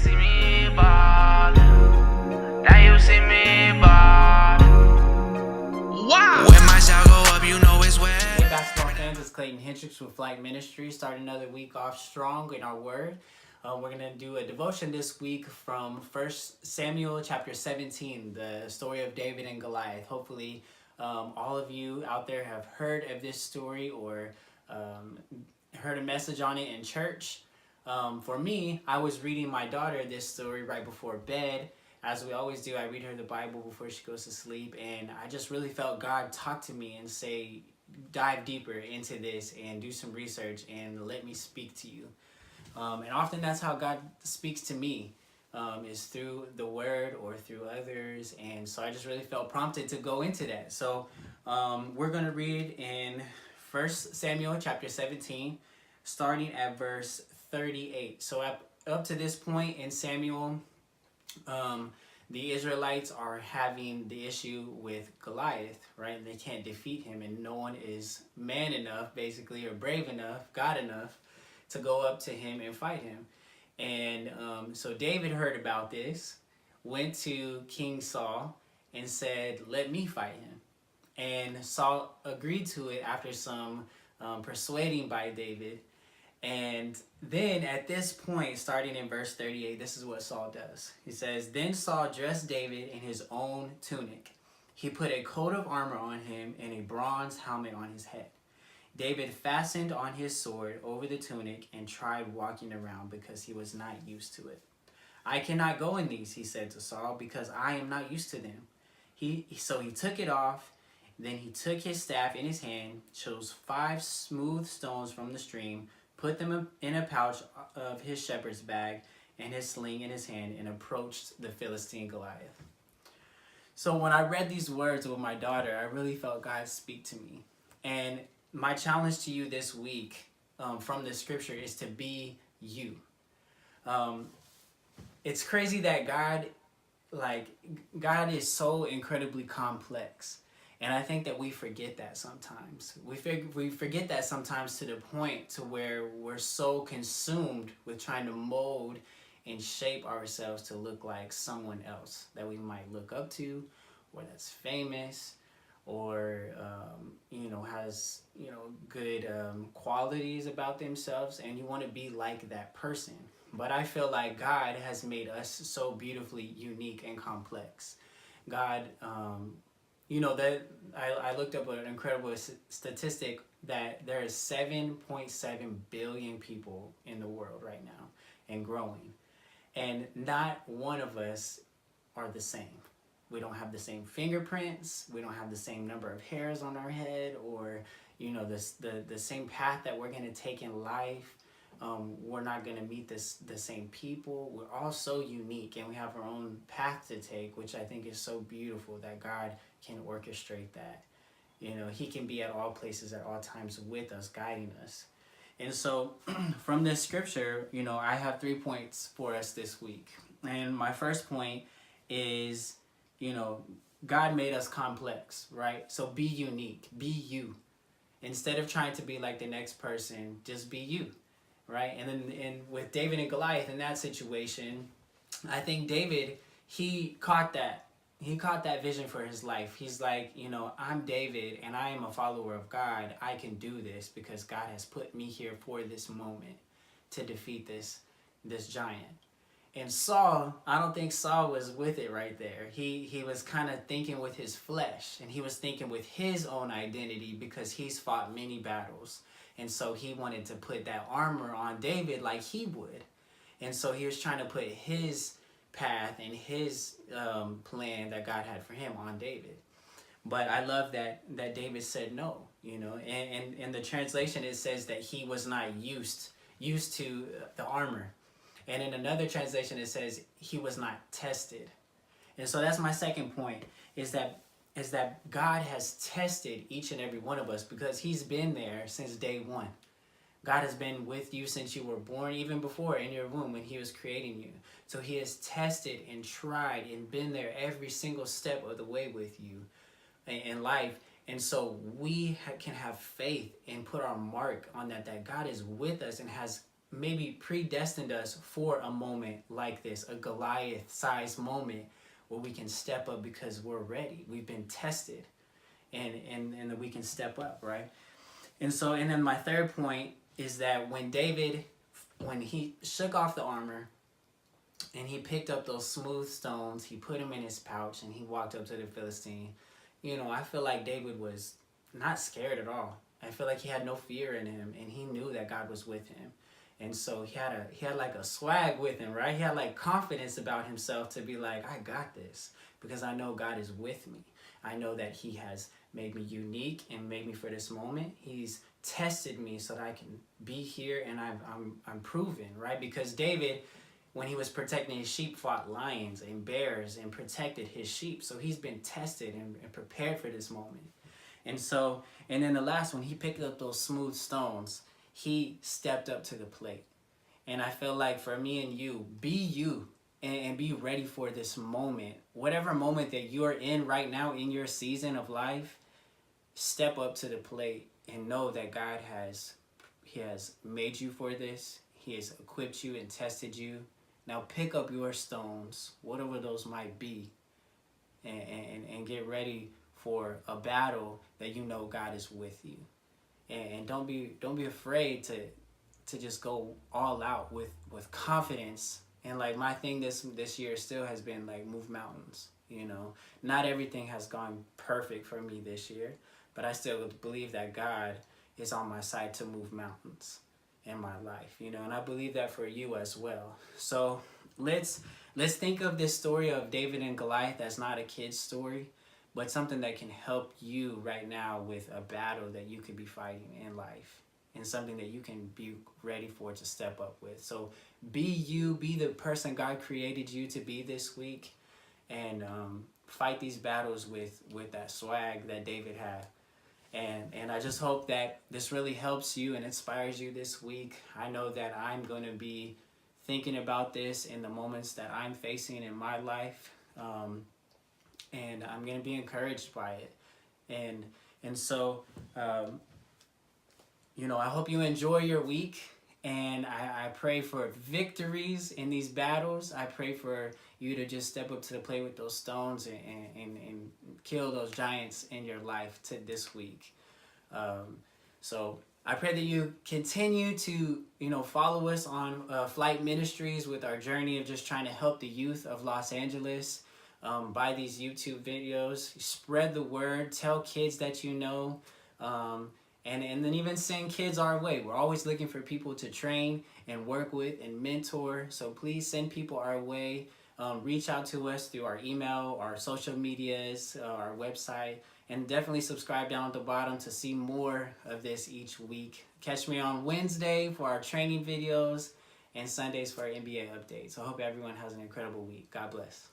see me ballin'. Now you see me ballin'. Wow. When my shot go up, you know it's wet. Hey basketball fans, it's Clayton Hendrix with Flight Ministries. Start another week off strong in our word. We're going to do a devotion this week from 1 Samuel chapter 17, the story of David and Goliath. Hopefully all of you out there have heard of this story or heard a message on it in church. For me, I was reading my daughter this story right before bed. As we always do, I read her the Bible before she goes to sleep, and I just really felt God talk to me and say, dive deeper into this and do some research and let me speak to you. And often that's how God speaks to me, is through the word or through others. And so I just really felt prompted to go into that. So we're going to read in 1 Samuel chapter 17, starting at verse 38. So up to this point in Samuel, the Israelites are having the issue with Goliath, right? They can't defeat him, and no one is man enough, basically, or brave enough, God enough, to go up to him and fight him. And so David heard about this, went to King Saul and said, let me fight him. And Saul agreed to it after some persuading by David. And then at this point, starting in verse 38, this is what Saul does. He says, then Saul dressed David in his own tunic. He put a coat of armor on him and a bronze helmet on his head. David fastened on his sword over the tunic and tried walking around because he was not used to it. I cannot go in these, he said to Saul, because I am not used to them. So he took it off. Then he took his staff in his hand, chose 5 smooth stones from the stream, put them in a pouch of his shepherd's bag and his sling in his hand, and approached the Philistine Goliath. So when I read these words with my daughter, I really felt God speak to me. And my challenge to you this week from the scripture is to be you. It's crazy that God is so incredibly complex. And I think that we forget that sometimes. We forget that sometimes to the point to where we're so consumed with trying to mold and shape ourselves to look like someone else that we might look up to, or that's famous, or has good qualities about themselves, and you want to be like that person. But I feel like God has made us so beautifully unique and complex. God, that I looked up an incredible statistic that there is 7.7 billion people in the world right now and growing, and not one of us are the same. We don't have the same fingerprints. We don't have the same number of hairs on our head, or the same path that we're going to take in life. We're not going to meet the same people. We're all so unique, and we have our own path to take, which I think is so beautiful that God can orchestrate that. He can be at all places at all times with us, guiding us. And so from this scripture, I have 3 points for us this week. And my first point is, God made us complex, right? So be unique, be you. Instead of trying to be like the next person, just be you, right? And with David and Goliath in that situation, I think David, he caught that. He caught that vision for his life. He's like, I'm David and I am a follower of God. I can do this because God has put me here for this moment to defeat this giant. And Saul, I don't think Saul was with it right there. He was kind of thinking with his flesh, and he was thinking with his own identity because he's fought many battles. And so he wanted to put that armor on David like he would. And so he was trying to put his path and his plan that God had for him on David. But I love that David said no, and in the translation it says that he was not used to the armor. And in another translation, it says he was not tested. And so that's my second point, is that God has tested each and every one of us because he's been there since day one. God has been with you since you were born, even before in your womb when he was creating you. So he has tested and tried and been there every single step of the way with you in life. And so we can have faith and put our mark on that God is with us and has maybe predestined us for a moment like this, a Goliath-sized moment where we can step up because we're ready. We've been tested, and we can step up, right? And then my third point is that when he shook off the armor and he picked up those smooth stones, he put them in his pouch and he walked up to the Philistine. I feel like David was not scared at all. I feel like he had no fear in him, and he knew that God was with him. And so he had like a swag with him, right? He had like confidence about himself to be like, I got this because I know God is with me. I know that he has made me unique and made me for this moment. He's tested me so that I can be here, and I'm proven, right? Because David, when he was protecting his sheep, fought lions and bears and protected his sheep. So he's been tested and prepared for this moment. And then the last one, he picked up those smooth stones. He stepped up to the plate. And I feel like for me and you and be ready for this moment. Whatever moment that you're in right now in your season of life, step up to the plate and know that God has made you for this. He has equipped you and tested you. Now pick up your stones, whatever those might be, and get ready for a battle that you know God is with you. And don't be afraid to just go all out with confidence. And like my thing this year still has been like move mountains. Not everything has gone perfect for me this year, but I still believe that God is on my side to move mountains in my life, and I believe that for you as well. So let's think of this story of David and Goliath as not a kid's story, but something that can help you right now with a battle that you could be fighting in life, and something that you can be ready for to step up with. So be the person God created you to be this week, and fight these battles with that swag that David had. And I just hope that this really helps you and inspires you this week. I know that I'm going to be thinking about this in the moments that I'm facing in my life, and I'm going to be encouraged by it. And so, I hope you enjoy your week, and I pray for victories in these battles. I pray for you to just step up to the plate with those stones and kill those giants in your life this week. So I pray that you continue to, follow us on Flight Ministries with our journey of just trying to help the youth of Los Angeles by these YouTube videos. Spread the word, tell kids that you know, and then even send kids our way. We're always looking for people to train and work with and mentor. So please send people our way. Reach out to us through our email, our social medias, our website, and definitely subscribe down at the bottom to see more of this each week. Catch me on Wednesday for our training videos and Sundays for our NBA updates. So I hope everyone has an incredible week. God bless.